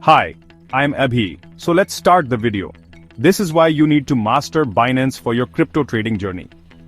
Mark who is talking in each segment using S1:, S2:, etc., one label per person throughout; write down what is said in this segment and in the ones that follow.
S1: Hi, I am Abhi. So let's start the video. This is why you need to master Binance for your crypto trading journey.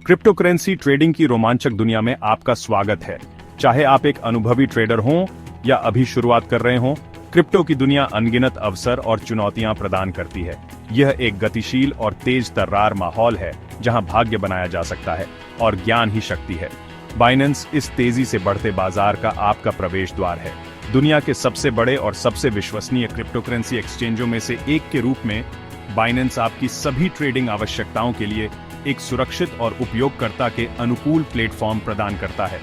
S1: Cryptocurrency trading की रोमांचक दुनिया में आपका स्वागत है। चाहे आप एक अनुभवी ट्रेडर हों या अभी शुरुआत कर रहे हों, क्रिप्टो की दुनिया अनगिनत अवसर और चुनौतियां प्रदान करती है। यह एक गतिशील और तेज तर्रार माहौल है जहां भाग्य बनाया जा सकता है और ज्ञान ही शक्ति है। बाइनेंस इस तेजी से बढ़ते बाजार का आपका प्रवेश द्वार है। दुनिया के सबसे बड़े और सबसे विश्वसनीय क्रिप्टोकरेंसी एक्सचेंजों में से एक के रूप में बाइनेंस आपकी सभी ट्रेडिंग आवश्यकताओं के लिए एक सुरक्षित और उपयोगकर्ता के अनुकूल प्लेटफॉर्म प्रदान करता है।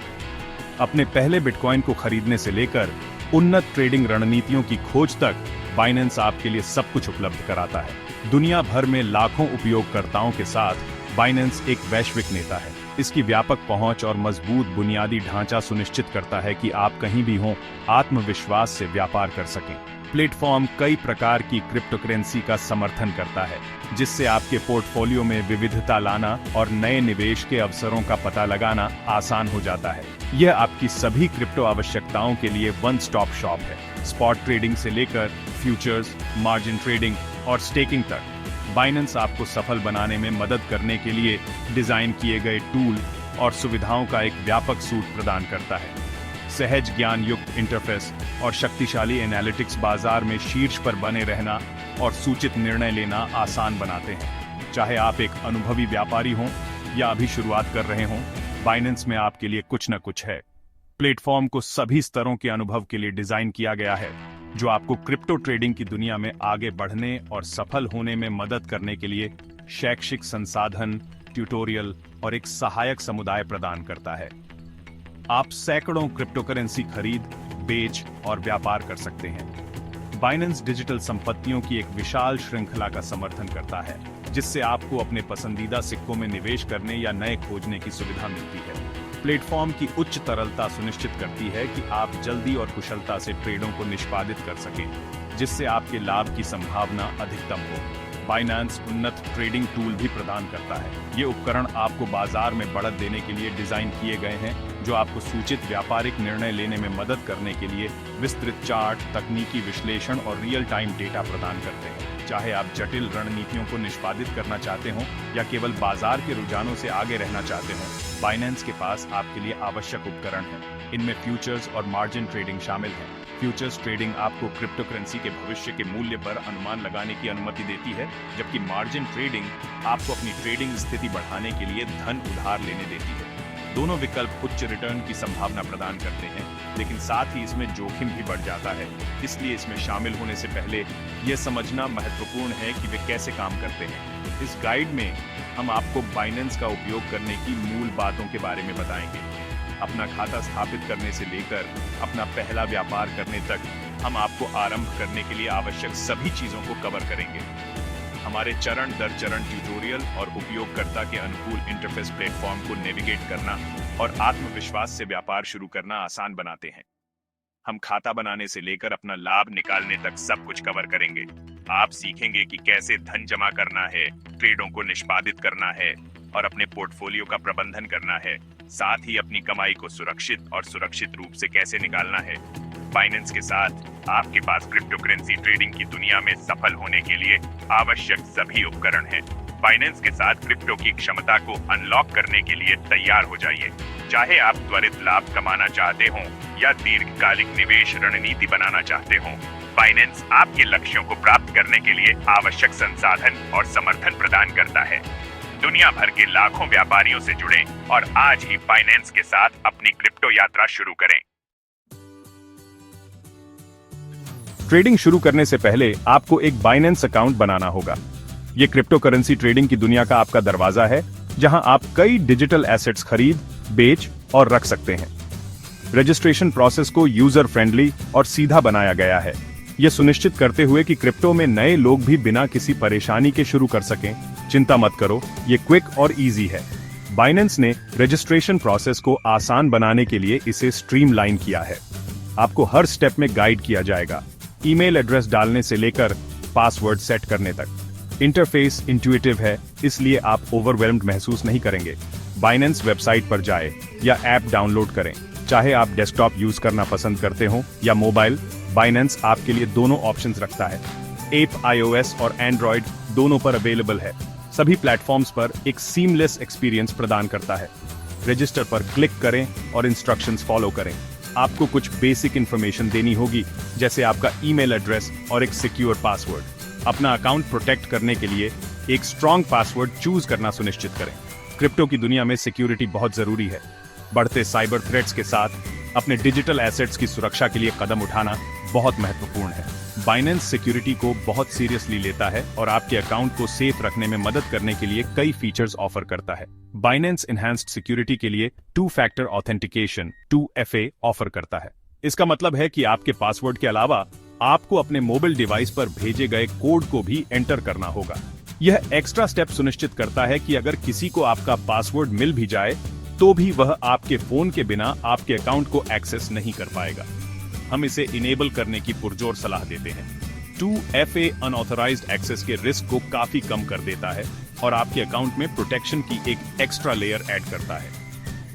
S1: अपने पहले बिटकॉइन को खरीदने से लेकर उन्नत ट्रेडिंग रणनीतियों की खोज तक बाइनेंस आपके लिए सब कुछ उपलब्ध कराता है। दुनिया भर में लाखों उपयोगकर्ताओं के साथ बाइनेंस एक वैश्विक नेता है। इसकी व्यापक पहुंच और मजबूत बुनियादी ढांचा सुनिश्चित करता है कि आप कहीं भी हों, आत्मविश्वास से व्यापार कर सकें। प्लेटफॉर्म कई प्रकार की क्रिप्टोकरेंसी का समर्थन करता है, जिससे आपके पोर्टफोलियो में विविधता लाना और नए निवेश के अवसरों का पता लगाना आसान हो जाता है। यह आपकी सभी क्रिप्टो आवश्यकताओं के लिए वन स्टॉप शॉप है। स्पॉट ट्रेडिंग से लेकर फ्यूचर्स, मार्जिन ट्रेडिंग और स्टेकिंग तक, बाइनेंस आपको सफल बनाने में मदद करने के लिए डिजाइन किए गए टूल और सुविधाओं का एक व्यापक सूट प्रदान करता है। सहज ज्ञान युक्त इंटरफेस और शक्तिशाली एनालिटिक्स बाजार में शीर्ष पर बने रहना और सूचित निर्णय लेना आसान बनाते हैं। चाहे आप एक अनुभवी व्यापारी हों या अभी शुरुआत कर रहे हों, बाइनेंस में आपके लिए कुछ न कुछ है। प्लेटफॉर्म को सभी स्तरों के अनुभव के लिए डिजाइन किया गया है, जो आपको क्रिप्टो ट्रेडिंग की दुनिया में आगे बढ़ने और सफल होने में मदद करने के लिए शैक्षिक संसाधन, ट्यूटोरियल और एक सहायक समुदाय प्रदान करता है। आप सैकड़ों क्रिप्टोकरेंसी खरीद, बेच और व्यापार कर सकते हैं। बाइनेंस डिजिटल संपत्तियों की एक विशाल श्रृंखला का समर्थन करता है, जिससे आपको अपने पसंदीदा सिक्कों में निवेश करने या नए खोजने की सुविधा मिलती है। प्लेटफॉर्म की उच्च तरलता सुनिश्चित करती है कि आप जल्दी और कुशलता से ट्रेडों को निष्पादित कर सकें, जिससे आपके लाभ की संभावना अधिकतम हो। बाइनेंस उन्नत ट्रेडिंग टूल भी प्रदान करता है। ये उपकरण आपको बाजार में बढ़त देने के लिए डिजाइन किए गए हैं, जो आपको सूचित व्यापारिक निर्णय लेने में मदद करने के लिए विस्तृत चार्ट, तकनीकी विश्लेषण और रियल टाइम डेटा प्रदान करते हैं। चाहे आप जटिल रणनीतियों को निष्पादित करना चाहते हों या केवल बाजार के रुझानों से आगे रहना चाहते हों, बाइनेंस के पास आपके लिए आवश्यक उपकरण हैं। इनमें फ्यूचर्स और मार्जिन ट्रेडिंग शामिल है। फ्यूचर्स ट्रेडिंग आपको क्रिप्टोकरेंसी के भविष्य के मूल्य पर अनुमान लगाने की अनुमति देती है, जबकि मार्जिन ट्रेडिंग आपको अपनी ट्रेडिंग स्थिति बढ़ाने के लिए धन उधार लेने देती है। दोनों विकल्प उच्च रिटर्न की संभावना प्रदान करते हैं, लेकिन साथ ही इसमें जोखिम भी बढ़ जाता है। इसलिए इसमें शामिल होने से पहले यह समझना महत्वपूर्ण है कि वे कैसे काम करते हैं। इस गाइड में हम आपको बाइनेंस का उपयोग करने की मूल बातों के बारे में बताएंगे। अपना खाता स्थापित करने से लेकर अपना पहला व्यापार करने तक हम आपको आरंभ करने के लिए आवश्यक सभी चीजों को कवर करेंगे। हमारे चरण दर चरण ट्यूटोरियल और उपयोगकर्ता के अनुकूल इंटरफेस प्लेटफॉर्म को नेविगेट करना और आत्मविश्वास से व्यापार शुरू करना आसान बनाते हैं। हम खाता बनाने से लेकर अपना लाभ निकालने तक सब कुछ कवर करेंगे। आप सीखेंगे कि कैसे धन जमा करना है, ट्रेडों को निष्पादित करना है और अपने पोर्टफोलियो का प्रबंधन करना है। साथ ही अपनी कमाई को सुरक्षित रूप से कैसे निकालना है। बाइनेंस के साथ आपके पास क्रिप्टोकरेंसी ट्रेडिंग की दुनिया में सफल होने के लिए आवश्यक सभी उपकरण हैं। बाइनेंस के साथ क्रिप्टो की क्षमता को अनलॉक करने के लिए तैयार हो जाइए। चाहे आप त्वरित लाभ कमाना चाहते हों या दीर्घकालिक निवेश रणनीति बनाना चाहते हों, बाइनेंस आपके लक्ष्यों को प्राप्त करने के लिए आवश्यक संसाधन और समर्थन प्रदान करता है। दुनिया भर के लाखों व्यापारियों से जुड़ें और आज ही बाइनेंस के साथ अपनी क्रिप्टो यात्रा शुरू करें। ट्रेडिंग शुरू करने से पहले आपको एक बाइनेंस अकाउंट बनाना होगा। ये क्रिप्टोकरेंसी ट्रेडिंग की दुनिया का आपका दरवाजा है, जहां आप कई डिजिटल एसेट्स खरीद, बेच और रख सकते हैं। रजिस्ट्रेशन प्रोसेस को यूजर फ्रेंडली और सीधा बनाया गया है, यह सुनिश्चित करते हुए कि क्रिप्टो में नए लोग भी बिना किसी परेशानी के शुरू कर सकें। चिंता मत करो, ये क्विक और इजी है। बाइनेंस ने रजिस्ट्रेशन प्रोसेस को आसान बनाने के लिए इसे स्ट्रीमलाइन किया है। आपको हर स्टेप में गाइड किया जाएगा, ईमेल एड्रेस डालने से लेकर पासवर्ड सेट करने तक। इंटरफेस इंट्यूटिव है, इसलिए आप ओवरवेल्म्ड महसूस नहीं करेंगे। बाइनेंस वेबसाइट पर जाएं या ऐप डाउनलोड करें। चाहे आप डेस्कटॉप यूज करना पसंद करते हो या मोबाइल, बाइनेंस आपके लिए दोनों ऑप्शंस रखता है। ऐप iOS और एंड्रॉयड दोनों पर अवेलेबल है। सभी प्लेटफॉर्म्स पर एक सीमलेस एक्सपीरियंस प्रदान करता है। रजिस्टर पर क्लिक करें और इंस्ट्रक्शंस फॉलो करें। आपको कुछ बेसिक इंफॉर्मेशन देनी होगी, जैसे आपका ईमेल एड्रेस और एक सिक्योर पासवर्ड। अपना अकाउंट प्रोटेक्ट करने के लिए एक स्ट्रॉन्ग पासवर्ड चूज करना सुनिश्चित करें। क्रिप्टो की दुनिया में सिक्योरिटी बहुत जरूरी है। बढ़ते साइबर थ्रेट्स के साथ अपने डिजिटल एसेट्स की सुरक्षा के लिए कदम उठाना बहुत महत्वपूर्ण है। बाइनेंस सिक्योरिटी को बहुत सीरियसली लेता है और आपके अकाउंट को सेफ रखने में मदद करने के लिए कई फीचर्स ऑफर करता है। बाइनेंस इनहैंस्ड सिक्योरिटी के लिए 2 फैक्टर ऑथेंटिकेशन 2FA ऑफर करता है। इसका मतलब है कि आपके पासवर्ड के अलावा आपको अपने मोबाइल डिवाइस पर भेजे गए कोड को भी एंटर करना होगा। यह एक्स्ट्रा स्टेप सुनिश्चित करता है कि अगर किसी को आपका पासवर्ड मिल भी जाए तो भी वह आपके फोन के बिना आपके अकाउंट को एक्सेस नहीं कर पाएगा। हम इसे इनेबल करने की पुरजोर सलाह देते हैं। 2FA अनऑथराइज्ड एक्सेस के रिस्क को काफी कम कर देता है और आपके अकाउंट में प्रोटेक्शन की एक एक्स्ट्रा लेयर ऐड करता है।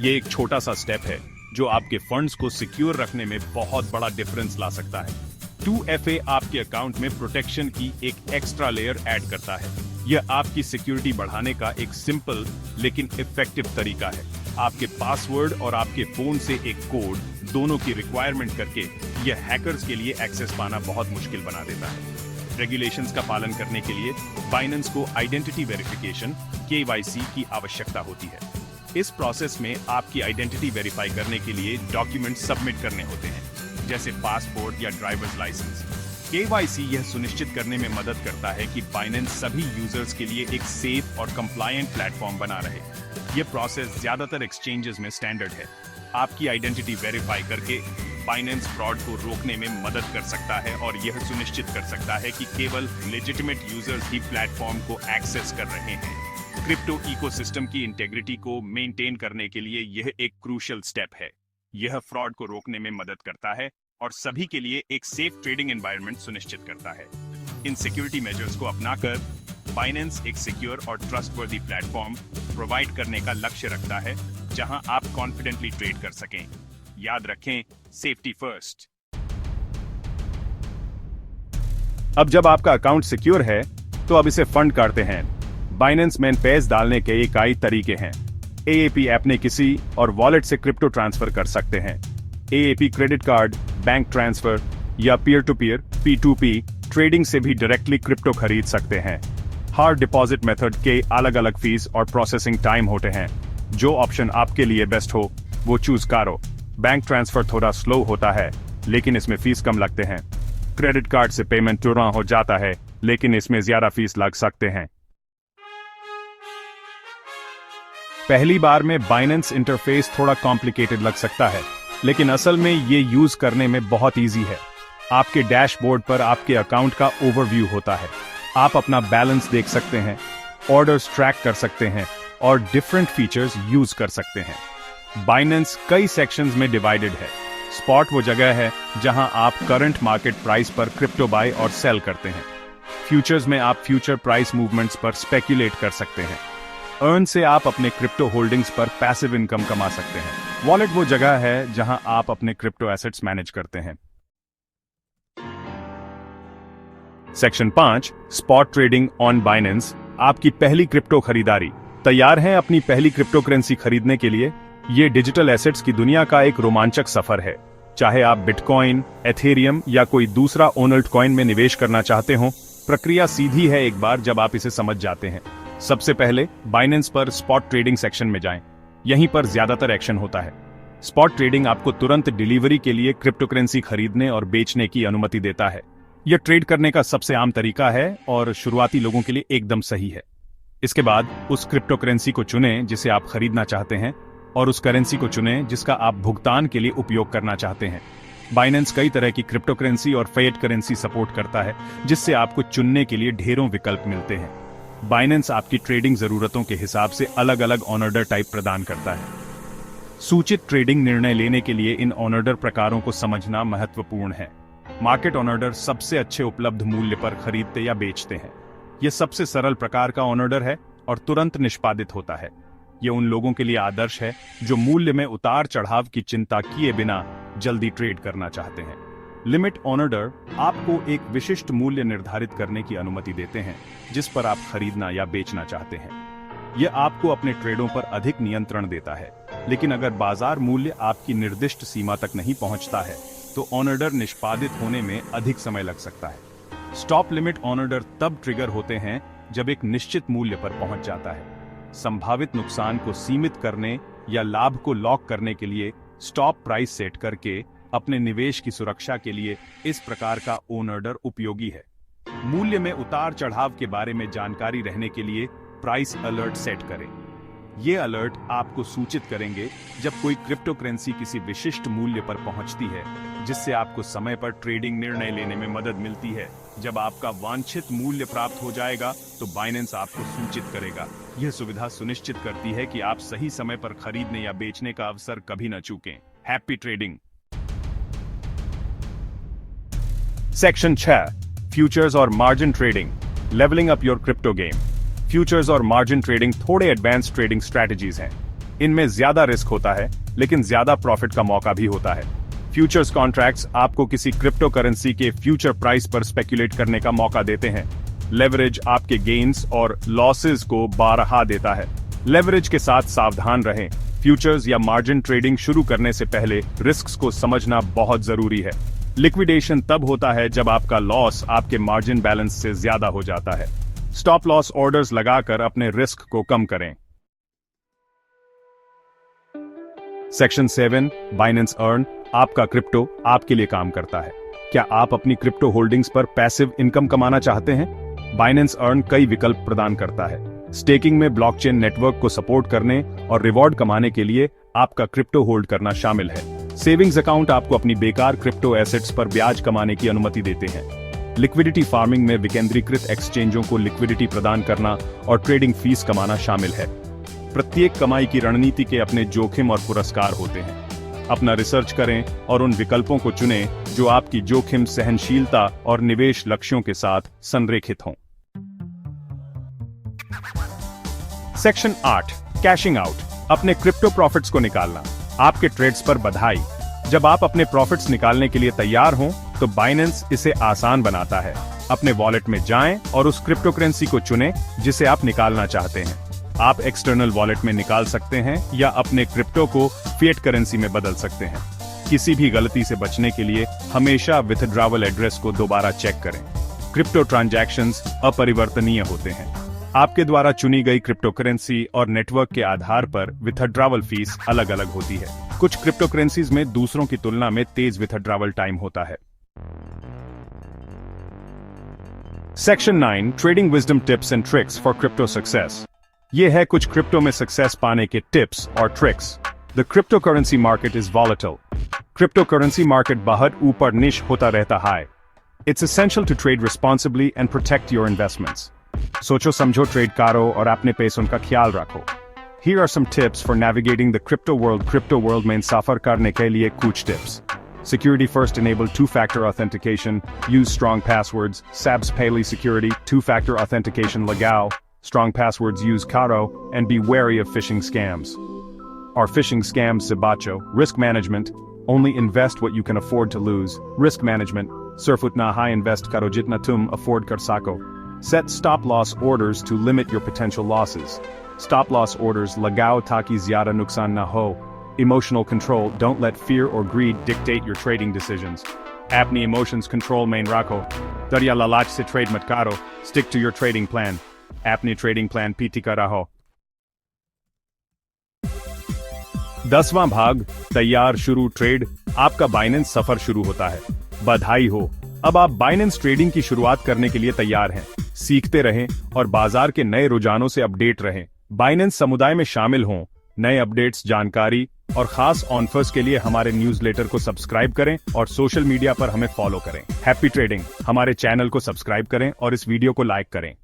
S1: ये एक छोटा सा स्टेप है जो आपके फंड्स को सिक्योर रखने में बहुत बड़ा डिफरेंस ला सकता है। 2FA आपके अकाउंट में प्रोटेक्शन की एक एक्स्ट्रा लेयर ऐड करता है। यह आपकी सिक्योरिटी बढ़ाने का एक सिंपल लेकिन इफेक्टिव तरीका है। आपके पासवर्ड और आपके फोन से एक कोड दोनों की रिक्वायरमेंट करके यह हैकर्स के लिए एक्सेस पाना बहुत मुश्किल बना देता है। रेगुलेशंस का पालन करने के लिए बाइनेंस को आइडेंटिटी वेरिफिकेशन KYC की आवश्यकता होती है। इस प्रोसेस में आपकी आइडेंटिटी वेरीफाई करने के लिए डॉक्यूमेंट सबमिट करने होते हैं, जैसे पासपोर्ट या ड्राइवर्स लाइसेंस। KYC यह सुनिश्चित करने में मदद करता है कि बाइनेंस सभी यूजर्स के लिए एक सेफ और कंप्लायंट प्लेटफॉर्म बना रहे। यह प्रोसेस ज्यादातर एक्सचेंजेस में स्टैंडर्ड है। आपकी आइडेंटिटी वेरीफाई करके बाइनेंस फ्रॉड को रोकने में मदद कर सकता है और यह सुनिश्चित कर सकता है कि केवल लेजिटिमेट यूजर्स ही प्लेटफॉर्म को एक्सेस कर रहे हैं। क्रिप्टो इकोसिस्टम की इंटेग्रिटी को मेंटेन करने के लिए यह एक क्रूशियल स्टेप है। यह फ्रॉड को रोकने में मदद करता है और सभी के लिए एक सेफ ट्रेडिंग एनवायरनमेंट सुनिश्चित करता है। इन सिक्योरिटी मेजर्स को अपनाकर बाइनेंस एक सिक्योर और ट्रस्टवर्दी प्लेटफॉर्म प्रोवाइड करने का लक्ष्य रखता है, जहां आप कॉन्फिडेंटली ट्रेड कर सकें। याद रखें, सेफ्टी फर्स्ट। अब जब आपका अकाउंट सिक्योर है, तो अब इसे फंड करते हैं। बाइनेंस में पैसे डालने के कई तरीके हैं। AAP ऐप ने किसी और वॉलेट से क्रिप्टो ट्रांसफर कर सकते हैं। AAP credit card, bank transfer या peer to peer P2P trading से भी डायरेक्टली क्रिप्टो खरीद सकते हैं। हार्ड डिपॉजिट मेथड के अलग अलग फीस और प्रोसेसिंग टाइम होते हैं। जो ऑप्शन आपके लिए बेस्ट हो वो चूज करो। बैंक ट्रांसफर थोड़ा स्लो होता है, लेकिन इसमें फीस कम लगते हैं। क्रेडिट कार्ड से पेमेंट तुरंत हो जाता है, लेकिन इसमें ज्यादा फीस लग सकते हैं। पहली बार में बाइनेंस इंटरफेस थोड़ा कॉम्प्लिकेटेड लग सकता है, लेकिन असल में ये यूज करने में बहुत इजी है। आपके डैशबोर्ड पर आपके अकाउंट का ओवरव्यू होता है। आप अपना बैलेंस देख सकते हैं, ऑर्डर्स ट्रैक कर सकते हैं और डिफरेंट फीचर्स यूज कर सकते हैं। बाइनेंस कई सेक्शंस में डिवाइडेड है। स्पॉट वो जगह है जहां आप करंट मार्केट प्राइस पर क्रिप्टो बाय और सेल करते हैं। फ्यूचर्स में आप फ्यूचर प्राइस मूवमेंट्स पर स्पेक्यूलेट कर सकते हैं। अर्न से आप अपने क्रिप्टो होल्डिंग्स पर पैसिव इनकम कमा सकते हैं। वॉलेट वो जगह है जहां आप अपने क्रिप्टो एसेट्स मैनेज करते हैं। Section 5 spot trading on Binance. आपकी पहली क्रिप्टो खरीदारी। तैयार हैं अपनी पहली क्रिप्टो करेंसी खरीदने के लिए? ये डिजिटल एसेट्स की दुनिया का एक रोमांचक सफर है। चाहे आप बिटकॉइन, एथेरियम या कोई दूसरा ओनल्ट कॉइन में निवेश करना चाहते हो, प्रक्रिया सीधी है एक बार जब आप इसे समझ जाते हैं। सबसे पहले बाइनेंस पर स्पॉट ट्रेडिंग सेक्शन में जाएं। यहीं पर ज्यादातर एक्शन होता है। स्पॉट ट्रेडिंग आपको तुरंत डिलीवरी के लिए क्रिप्टो करेंसी खरीदने और बेचने की अनुमति देता है। यह ट्रेड करने का सबसे आम तरीका है और शुरुआती लोगों के लिए एकदम सही है। इसके बाद उस क्रिप्टो करेंसी को चुनें जिसे आप खरीदना चाहते हैं और उस करेंसी को चुनें जिसका आप भुगतान के लिए उपयोग करना चाहते हैं। बाइनेंस कई तरह की क्रिप्टो करेंसी और फिएट करेंसी सपोर्ट करता है, जिससे आपको चुनने के लिए ढेरों विकल्प मिलते हैं। बाइनेंस आपकी ट्रेडिंग जरूरतों के हिसाब से अलग अलग ऑन ऑर्डर टाइप प्रदान करता है। सूचित ट्रेडिंग निर्णय लेने के लिए इन ऑन ऑर्डर प्रकारों को समझना महत्वपूर्ण है। मार्केट ऑन ऑर्डर सबसे अच्छे उपलब्ध मूल्य पर खरीदते या बेचते हैं। यह सबसे सरल प्रकार का ऑन ऑर्डर है और तुरंत निष्पादित होता है। ये उन लोगों के लिए आदर्श है जो मूल्य में उतार चढ़ाव की चिंता किए बिना जल्दी ट्रेड करना चाहते हैं। लिमिट ऑर्डर आपको एक विशिष्ट मूल्य निर्धारित करने की अनुमति देते हैं जिस पर आप खरीदना या बेचना चाहते हैं। यह आपको अपने ट्रेडों पर अधिक नियंत्रण देता है, लेकिन अगर बाजार मूल्य आपकी निर्दिष्ट सीमा तक नहीं पहुंचता है तो ऑर्डर निष्पादित होने में अधिक समय लग सकता है। स्टॉप लिमिट ऑर्डर तब ट्रिगर होते हैं जब एक निश्चित मूल्य पर पहुंच जाता है। संभावित नुकसान को सीमित करने या लाभ को लॉक करने के लिए स्टॉप प्राइस सेट करके अपने निवेश की सुरक्षा के लिए इस प्रकार का ऑर्डर उपयोगी है। मूल्य में उतार चढ़ाव के बारे में जानकारी रहने के लिए प्राइस अलर्ट सेट करें। ये अलर्ट आपको सूचित करेंगे जब कोई क्रिप्टो करेंसी किसी विशिष्ट मूल्य पर पहुंचती है, जिससे आपको समय पर ट्रेडिंग निर्णय लेने में मदद मिलती है। जब आपका वांछित मूल्य प्राप्त हो जाएगा तो बाइनेंस आपको सूचित करेगा। यह सुविधा सुनिश्चित करती है कि आप सही समय पर खरीदने या बेचने का अवसर कभी न चूकें। Happy trading. सेक्शन 6, फ्यूचर्स और margin trading, levelling up your crypto game. Futures और मार्जिन ट्रेडिंग थोड़े एडवांस ट्रेडिंग स्ट्रेटजीज हैं। इनमें ज्यादा रिस्क होता है लेकिन ज्यादा प्रॉफिट का मौका भी होता है। फ्यूचर्स कॉन्ट्रैक्ट्स आपको किसी क्रिप्टो करेंसी के फ्यूचर प्राइस पर स्पेक्युलेट करने का मौका देते हैं। लेवरेज आपके गेन्स और लॉसेस को बारहा देता है। लेवरेज के साथ सावधान रहें। फ्यूचर्स या मार्जिन ट्रेडिंग शुरू करने से पहले रिस्क्स को समझना बहुत जरूरी है। लिक्विडेशन तब होता है जब आपका लॉस आपके मार्जिन बैलेंस से ज्यादा हो जाता है। स्टॉप लॉस ऑर्डर्स लगाकर अपने रिस्क को कम करें। सेक्शन 7, बाइनेंस अर्न, आपका क्रिप्टो आपके लिए काम करता है। क्या आप अपनी क्रिप्टो होल्डिंग्स पर पैसिव इनकम कमाना चाहते हैं? बाइनेंस अर्न कई विकल्प प्रदान करता है। स्टेकिंग में ब्लॉकचेन नेटवर्क को सपोर्ट करने और रिवॉर्ड कमाने के लिए आपका क्रिप्टो होल्ड करना शामिल है। सेविंग्स अकाउंट आपको अपनी बेकार क्रिप्टो एसेट्स पर ब्याज कमाने की अनुमति देते हैं। लिक्विडिटी फार्मिंग में विकेंद्रीकृत एक्सचेंजों को लिक्विडिटी प्रदान करना और ट्रेडिंग फीस कमाना शामिल है। प्रत्येक कमाई की रणनीति के अपने जोखिम और पुरस्कार होते हैं। अपना रिसर्च करें और उन विकल्पों को चुनें जो आपकी जोखिम सहनशीलता और निवेश लक्ष्यों के साथ संरेखित हों। सेक्शन 8, कैशिंग आउट, अपने क्रिप्टो प्रॉफिट्स को निकालना। आपके ट्रेड्स पर बधाई। जब आप अपने प्रॉफिट्स निकालने के लिए तैयार हों तो बाइनेंस इसे आसान बनाता है। अपने वॉलेट में जाएं और उस क्रिप्टो करेंसी को चुनें जिसे आप निकालना चाहते हैं। आप एक्सटर्नल वॉलेट में निकाल सकते हैं या अपने क्रिप्टो को फिएट करेंसी में बदल सकते हैं। किसी भी गलती से बचने के लिए हमेशा विथड्रॉवल एड्रेस को दोबारा चेक करें। क्रिप्टो ट्रांजैक्शंस अपरिवर्तनीय होते हैं। आपके द्वारा चुनी गई क्रिप्टो करेंसी और नेटवर्क के आधार पर विथड्रॉवल फीस अलग अलग होती है। कुछ क्रिप्टो करेंसीज में दूसरों की तुलना में तेज विथड्रॉवल टाइम होता है। Section 9, trading wisdom tips and tricks for crypto success. ये है कुछ क्रिप्टो में सक्सेस पाने के टिप्स और tricks. The cryptocurrency market is volatile. Cryptocurrency market बहुत ऊपर नीचे होता रहता है। It's essential to trade responsibly and protect your investments. सोचो समझो ट्रेड करो और अपने पैसों का ख्याल रखो। Here are some tips for navigating the crypto world. Crypto world में सफर करने के लिए कुछ tips. Security first, enable two-factor authentication. Use strong passwords. SABS Payly security. Two-factor authentication लगाओ. Strong passwords use Caro and be wary of phishing scams. Are phishing scams से बचो. Risk management. Only invest what you can afford to lose. Risk management. सिर्फ उतना high invest करो जितना तुम afford कर सको. Set stop loss orders to limit your potential losses. Stop loss orders लगाओ ताकि ज़्यादा नुकसान ना हो. Emotional control, don't let fear or greed dictate your trading decisions. अपनी emotions control में रखो. दरिया लालच से trade मत करो. Stick to your trading plan. अपनी trading plan पीटी का रहो. 10वां भाग, तैयार शुरू ट्रेड। आपका बाइनेंस सफर शुरू होता है। बधाई हो, अब आप बाइनेंस ट्रेडिंग की शुरुआत करने के लिए तैयार हैं। सीखते रहें और बाजार के नए रुझानों से अपडेट रहें। बाइनेंस समुदाय में शामिल हों। नए अपडेट्स, जानकारी और खास ऑफर्स के लिए हमारे न्यूज़लेटर को सब्सक्राइब करें और सोशल मीडिया पर हमें फॉलो करें। Happy trading. हमारे चैनल को सब्सक्राइब करें और इस वीडियो को लाइक करें।